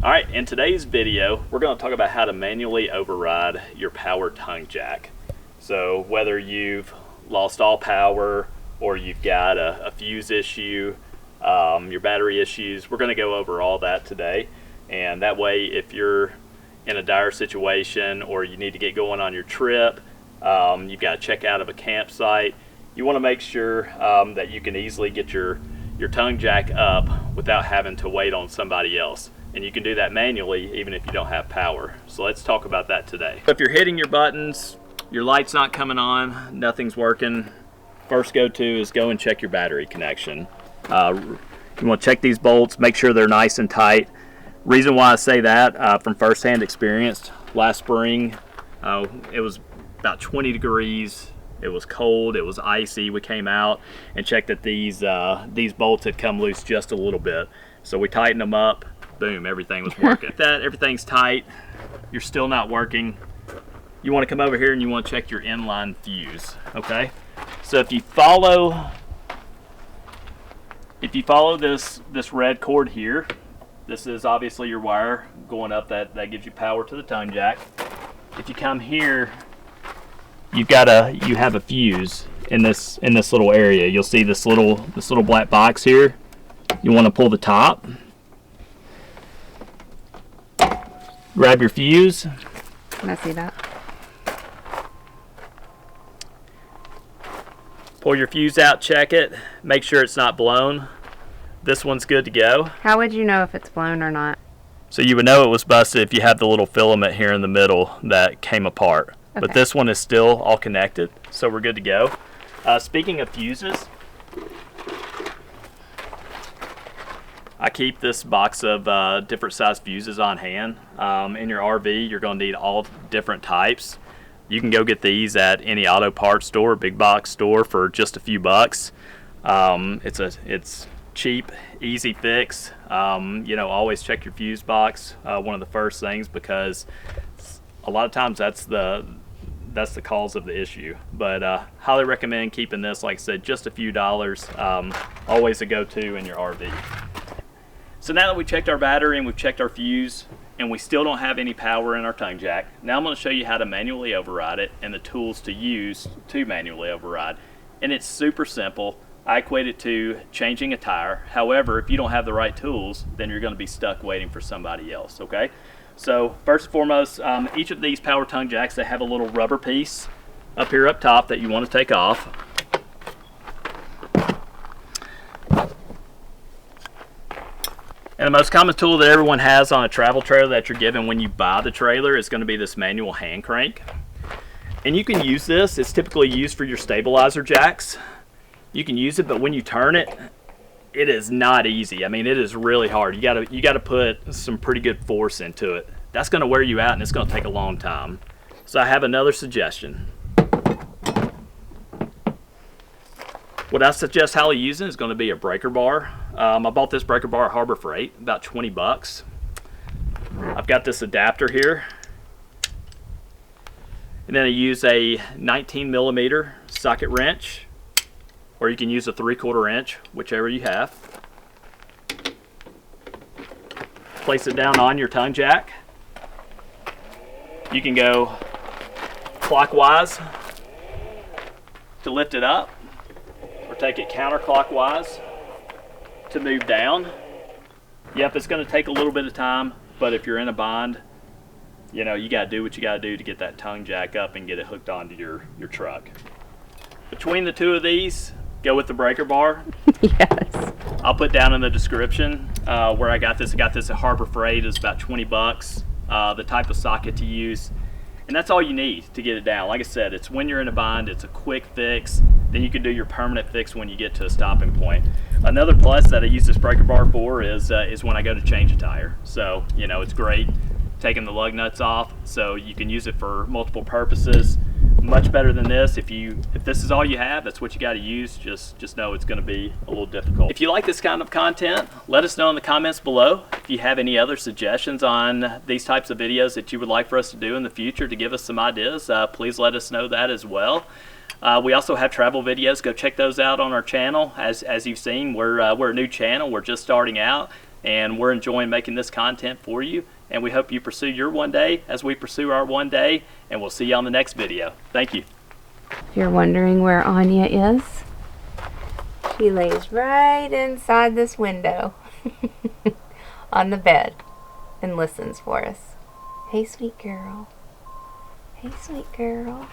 Alright, in today's video, we're going to talk about how to manually override your power tongue jack. So whether you've lost all power or you've got a fuse issue, your battery issues, we're going to go over all that today. And that way, if you're in a dire situation or you need to get going on your trip, you've got to check out of a campsite, you want to make sure that you can easily get your tongue jack up without having to wait on somebody else. And you can do that manually even if you don't have power. So let's talk about that today. If you're hitting your buttons, your light's not coming on, nothing's working, first go-to is go and check your battery connection. You want to check these bolts, make sure they're nice and tight. Reason why I say that, from first-hand experience, last spring it was about 20 degrees. It was cold, it was icy. We came out and checked that these bolts had come loose just a little bit. So we tightened them up, boom, everything was working. That everything's tight, you're still not working, you want to come over here and you want to check your inline fuse, okay? So if you follow this red cord here, this is obviously your wire going up that gives you power to the tongue jack. If you come here, you have a fuse in this little area. You'll see this little black box here. You want to pull the top, grab your fuse. Can I see that? Pull your fuse out, check it, make sure it's not blown. This one's good to go. How would you know if it's blown or not? So you would know it was busted if you have the little filament here in the middle that came apart. Okay. But this one is still all connected, so we're good to go. Speaking of fuses, I keep this box of different size fuses on hand. In your RV, you're going to need all different types. You can go get these at any auto parts store, big box store for just a few bucks. It's cheap, easy fix. Always check your fuse box. One of the first things, because a lot of times that's the cause of the issue. But highly recommend keeping this, like I said, just a few dollars. Always a go-to in your RV. So now that we've checked our battery and we've checked our fuse and we still don't have any power in our tongue jack, now I'm going to show you how to manually override it and the tools to use to manually override. And it's super simple. I equate it to changing a tire. However, if you don't have the right tools, then you're going to be stuck waiting for somebody else, okay? So first and foremost, each of these power tongue jacks, they have a little rubber piece up here up top that you want to take off. And the most common tool that everyone has on a travel trailer that you're given when you buy the trailer is going to be this manual hand crank. And you can use this. It's typically used for your stabilizer jacks. You can use it, but when you turn it, it is not easy. I mean, it is really hard. You gotta put some pretty good force into it. That's going to wear you out, and it's going to take a long time. So I have another suggestion. What I suggest highly using is going to be a breaker bar. I bought this breaker bar at Harbor Freight, about 20 bucks. I've got this adapter here. And then I use a 19 millimeter socket wrench, or you can use a 3/4 inch, whichever you have. Place it down on your tongue jack. You can go clockwise to lift it up, or take it counterclockwise to move down. Yep, it's going to take a little bit of time, but if you're in a bind, you got to do what you got to do to get that tongue jack up and get it hooked onto your truck. Between the two of these, go with the breaker bar. Yes. I'll put down in the description where I got this. I got this at Harbor Freight. It's about 20 bucks. The type of socket to use. And that's all you need to get it down. Like I said, it's when you're in a bind, it's a quick fix. Then you can do your permanent fix when you get to a stopping point. Another plus that I use this breaker bar for is when I go to change a tire. So, it's great taking the lug nuts off, so you can use it for multiple purposes. Much better than this. If this is all you have, that's what you got to use. Just know it's going to be a little difficult. If you like this kind of content, let us know in the comments below. If you have any other suggestions on these types of videos that you would like for us to do in the future to give us some ideas, please let us know that as well. We also have travel videos. Go check those out on our channel. As you've seen, we're a new channel. We're just starting out. and we're enjoying making this content for you, and we hope you pursue your one day as we pursue our one day, and we'll see you on the next video. Thank you. If you're wondering where Anya is, she lays right inside this window on the bed and listens for us. Hey, sweet girl. Hey, sweet girl.